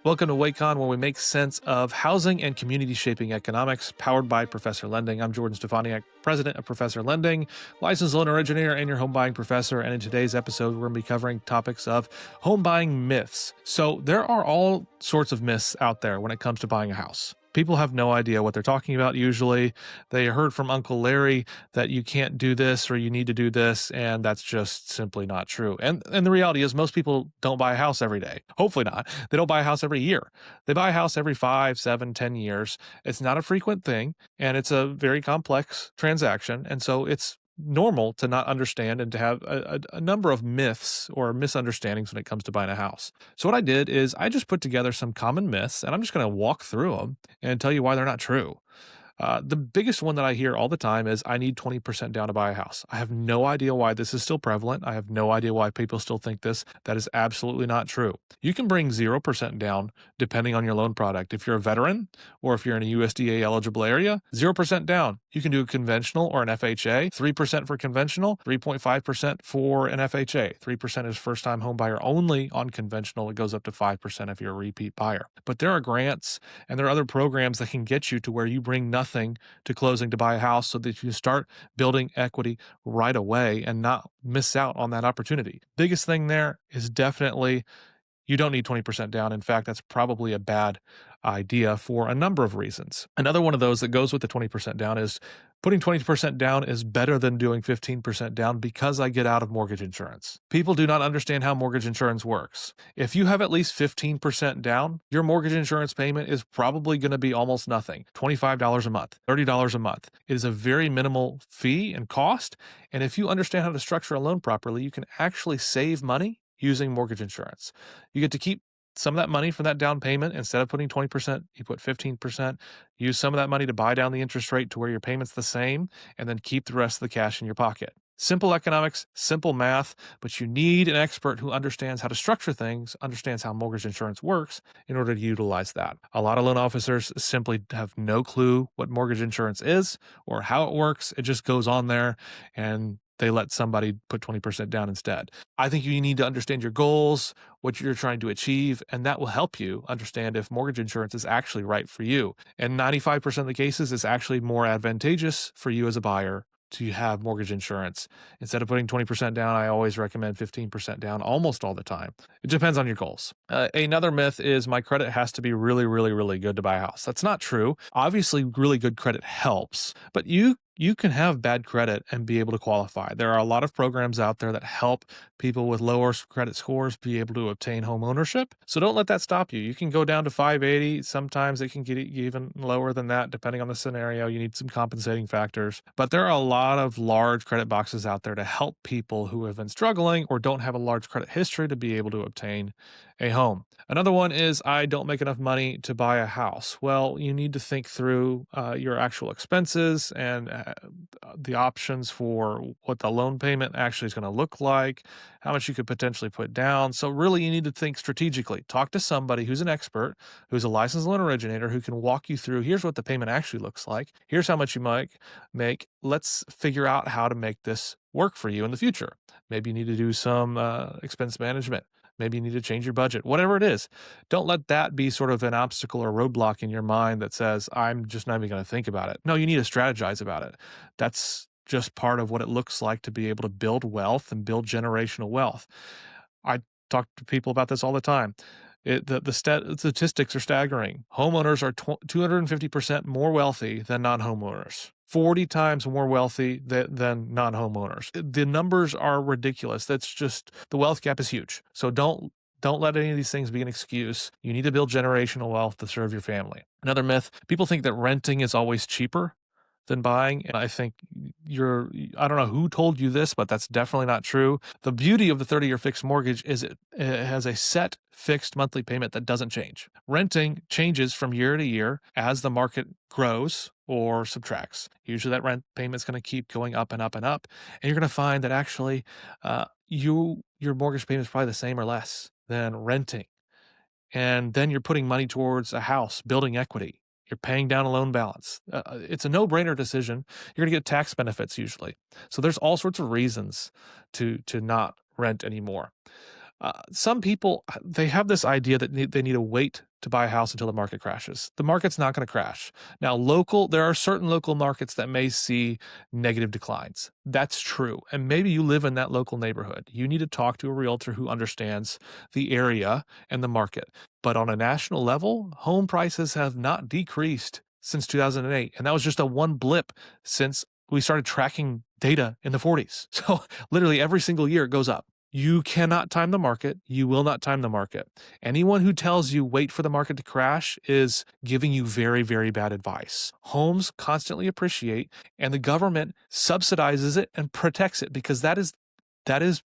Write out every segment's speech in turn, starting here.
Welcome to WakeCon, where we make sense of housing and community shaping economics, powered by Professor Lending. I'm Jordan Steffaniak, president of Professor Lending, licensed loan originator, and your home buying professor. And in today's episode, we're going to be covering topics of home buying myths. So there are all sorts of myths out there when it comes to buying a house. People have no idea what they're talking about usually. They heard from Uncle Larry that you can't do this or you need to do this, and that's just simply not true. And the reality is most people don't buy a house every day. Hopefully not. They don't buy a house every year. They buy a house every 5, 7, 10 years. It's not a frequent thing, and it's a very complex transaction. And so it's normal to not understand and to have a number of myths or misunderstandings when it comes to buying a house. So what I did is I just put together some common myths, and I'm just going to walk through them and tell you why they're not true. The biggest one that I hear all the time is I need 20% down to buy a house. I have no idea why this is still prevalent. I have no idea why people still think this. That is absolutely not true. You can bring 0% down depending on your loan product. If you're a veteran or if you're in a USDA eligible area, 0% down. You can do a conventional or an FHA, 3% for conventional, 3.5% for an FHA. 3% is first time home buyer only on conventional. It goes up to 5% if you're a repeat buyer. But there are grants and there are other programs that can get you to where you bring nothing to closing to buy a house so that you can start building equity right away and not miss out on that opportunity. Biggest thing there is definitely you don't need 20% down. In fact, that's probably a bad idea for a number of reasons. Another one of those that goes with the 20% down is putting 20% down is better than doing 15% down because I get out of mortgage insurance. People do not understand how mortgage insurance works. If you have at least 15% down, your mortgage insurance payment is probably going to be almost nothing. $25 a month, $30 a month. It is a very minimal fee and cost. And if you understand how to structure a loan properly, you can actually save money using mortgage insurance. You get to keep some of that money from that down payment. Instead of putting 20%, you put 15%. Use some of that money to buy down the interest rate to where your payment's the same, and then keep the rest of the cash in your pocket. Simple economics, simple math, but you need an expert who understands how to structure things, understands how mortgage insurance works in order to utilize that. A lot of loan officers simply have no clue what mortgage insurance is or how it works. It just goes on there and they let somebody put 20% down instead. I think you need to understand your goals, what you're trying to achieve, and that will help you understand if mortgage insurance is actually right for you. And 95% of the cases, it's actually more advantageous for you as a buyer to have mortgage insurance. Instead of putting 20% down, I always recommend 15% down almost all the time. It depends on your goals. Another myth is my credit has to be really, really, really good to buy a house. That's not true. Obviously, really good credit helps, but you can have bad credit and be able to qualify. There are a lot of programs out there that help people with lower credit scores be able to obtain home ownership. So don't let that stop you. You can go down to 580. Sometimes it can get even lower than that, depending on the scenario. You need some compensating factors. But there are a lot of large credit boxes out there to help people who have been struggling or don't have a large credit history to be able to obtain a home. Another one is I don't make enough money to buy a house. Well, you need to think through your actual expenses and the options for what the loan payment actually is going to look like, how much you could potentially put down. So really you need to think strategically. Talk to somebody who's an expert, who's a licensed loan originator, who can walk you through, here's what the payment actually looks like. Here's how much you might make. Let's figure out how to make this work for you in the future. Maybe you need to do some expense management. Maybe you need to change your budget, whatever it is. Don't let that be sort of an obstacle or roadblock in your mind that says, I'm just not even going to think about it. No, you need to strategize about it. That's just part of what it looks like to be able to build wealth and build generational wealth. I talk to people about this all the time. The statistics are staggering. Homeowners are 250% more wealthy than non-homeowners. 40 times more wealthy than non-homeowners. The numbers are ridiculous. That's just, the wealth gap is huge. So don't let any of these things be an excuse. You need to build generational wealth to serve your family. Another myth, people think that renting is always cheaper than buying. And I think I don't know who told you this, but that's definitely not true. The beauty of the 30-year fixed mortgage is it has a set fixed monthly payment that doesn't change. Renting changes from year to year as the market grows or subtracts. Usually that rent payment is going to keep going up and up and up. And you're going to find that actually your mortgage payment is probably the same or less than renting. And then you're putting money towards a house, building equity. You're paying down a loan balance. It's a no-brainer decision. You're going to get tax benefits usually. So there's all sorts of reasons to not rent anymore. Some people, they have this idea that they need to wait to buy a house until the market crashes. The market's not going to crash. Now, there are certain local markets that may see negative declines. That's true. And maybe you live in that local neighborhood. You need to talk to a realtor who understands the area and the market. But on a national level, home prices have not decreased since 2008. And that was just a one blip since we started tracking data in the 40s. So literally every single year it goes up. You cannot time the market. You will not time the market. Anyone who tells you wait for the market to crash is giving you very, very bad advice. Homes constantly appreciate, and the government subsidizes it and protects it because that is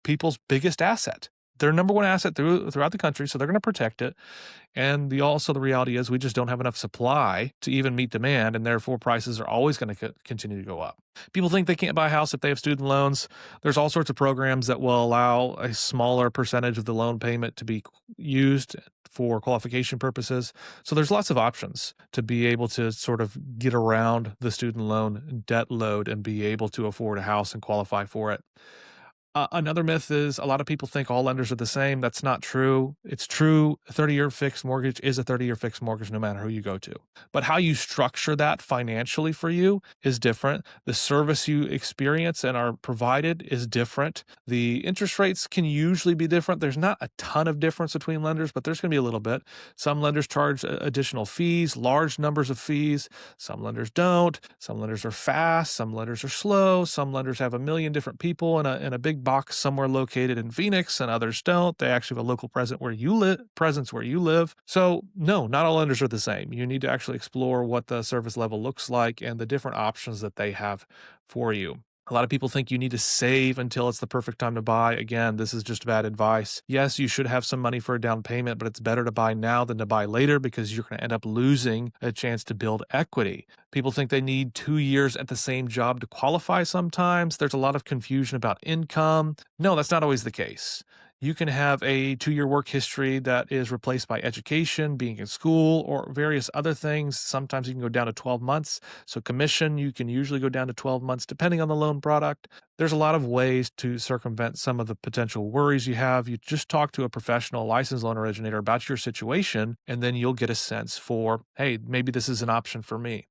people's biggest asset. Their number one asset throughout the country, so they're going to protect it. And the reality is we just don't have enough supply to even meet demand, and therefore prices are always going to continue to go up. People think they can't buy a house if they have student loans. There's all sorts of programs that will allow a smaller percentage of the loan payment to be used for qualification purposes. So there's lots of options to be able to sort of get around the student loan debt load and be able to afford a house and qualify for it. Another myth is a lot of people think all lenders are the same. That's not true. It's true. A 30-year fixed mortgage is a 30-year fixed mortgage no matter who you go to. But how you structure that financially for you is different. The service you experience and are provided is different. The interest rates can usually be different. There's not a ton of difference between lenders, but there's going to be a little bit. Some lenders charge additional fees, large numbers of fees. Some lenders don't. Some lenders are fast. Some lenders are slow. Some lenders have a million different people in a big box somewhere located in Phoenix, and others don't. They actually have a local presence where you live. So no, not all lenders are the same. You need to actually explore what the service level looks like and the different options that they have for you. A lot of people think you need to save until it's the perfect time to buy. Again, this is just bad advice. Yes, you should have some money for a down payment, but it's better to buy now than to buy later because you're going to end up losing a chance to build equity. People think they need 2 years at the same job to qualify sometimes. There's a lot of confusion about income. No, that's not always the case. You can have a 2-year work history that is replaced by education, being in school, or various other things. Sometimes you can go down to 12 months. So commission, you can usually go down to 12 months depending on the loan product. There's a lot of ways to circumvent some of the potential worries you have. You just talk to a professional licensed loan originator about your situation, and then you'll get a sense for, hey, maybe this is an option for me.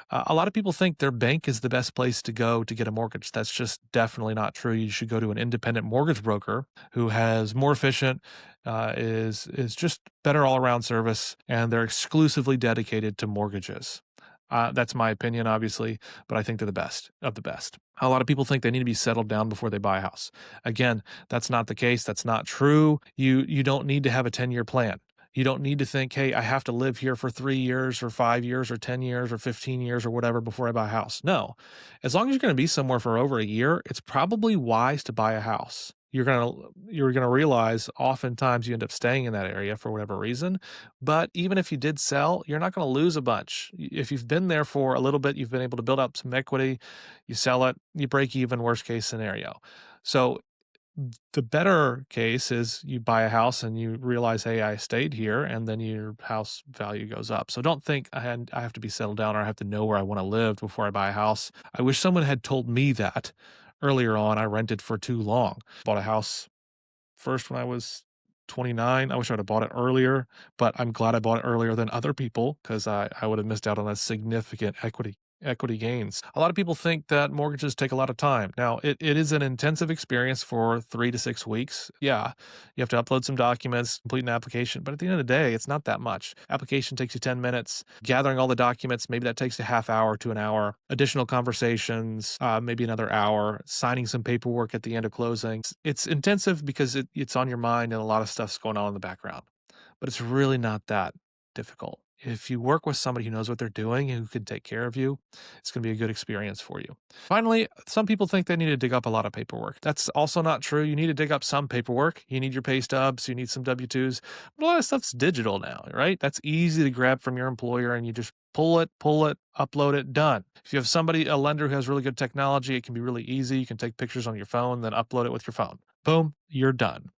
A lot of people think their bank is the best place to go to get a mortgage. That's just definitely not true. You should go to an independent mortgage broker who has more efficient, is just better all around service, and they're exclusively dedicated to mortgages. That's my opinion, obviously, but I think they're the best of the best. A lot of people think they need to be settled down before they buy a house. Again, that's not the case. That's not true. You don't need to have a 10-year plan. You don't need to think, hey, I have to live here for 3 years or 5 years or 10 years or 15 years or whatever before I buy a house. No. As long as you're going to be somewhere for over a year, it's probably wise to buy a house. You're going to realize oftentimes you end up staying in that area for whatever reason. But even if you did sell, you're not going to lose a bunch. If you've been there for a little bit, you've been able to build up some equity, you sell it, you break even, worst case scenario. So the better case is you buy a house and you realize, hey, I stayed here, and then your house value goes up. So don't think I have to be settled down or I have to know where I want to live before I buy a house. I wish someone had told me that earlier on. I rented for too long. Bought a house first when I was 29. I wish I'd have bought it earlier, but I'm glad I bought it earlier than other people because I would have missed out on a significant equity gains. A lot of people think that mortgages take a lot of time. Now, it is an intensive experience for 3 to 6 weeks. Yeah, you have to upload some documents, complete an application, but at the end of the day, it's not that much. Application takes you 10 minutes. Gathering all the documents, maybe that takes a half hour to an hour. Additional conversations, maybe another hour. Signing some paperwork at the end of closing. It's intensive because it's on your mind and a lot of stuff's going on in the background. But it's really not that difficult. If you work with somebody who knows what they're doing and who can take care of you, it's going to be a good experience for you. Finally, some people think they need to dig up a lot of paperwork. That's also not true. You need to dig up some paperwork. You need your pay stubs, you need some W-2s. But a lot of stuff's digital now, right? That's easy to grab from your employer and you just pull it upload it, done. If you have a lender who has really good technology, it can be really easy. You can take pictures on your phone, then upload it with your phone. Boom, you're done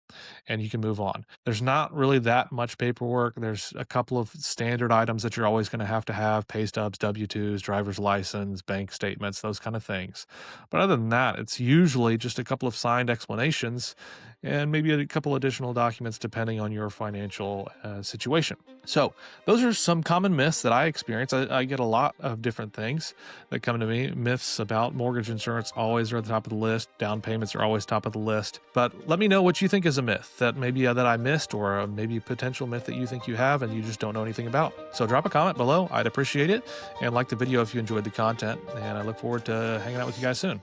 and you can move on. There's not really that much paperwork. There's a couple of standard items that you're always going to have pay stubs, W-2s, driver's license, bank statements, those kind of things. But other than that, it's usually just a couple of signed explanations and maybe a couple additional documents depending on your financial situation. So those are some common myths that I experience. I get a lot of different things that come to me. Myths about mortgage insurance always are at the top of the list. Down payments are always top of the list. But let me know what you think is a myth that maybe that I missed, or maybe a potential myth that you think you have and you just don't know anything about. So drop a comment below. I'd appreciate it. And like the video if you enjoyed the content. And I look forward to hanging out with you guys soon.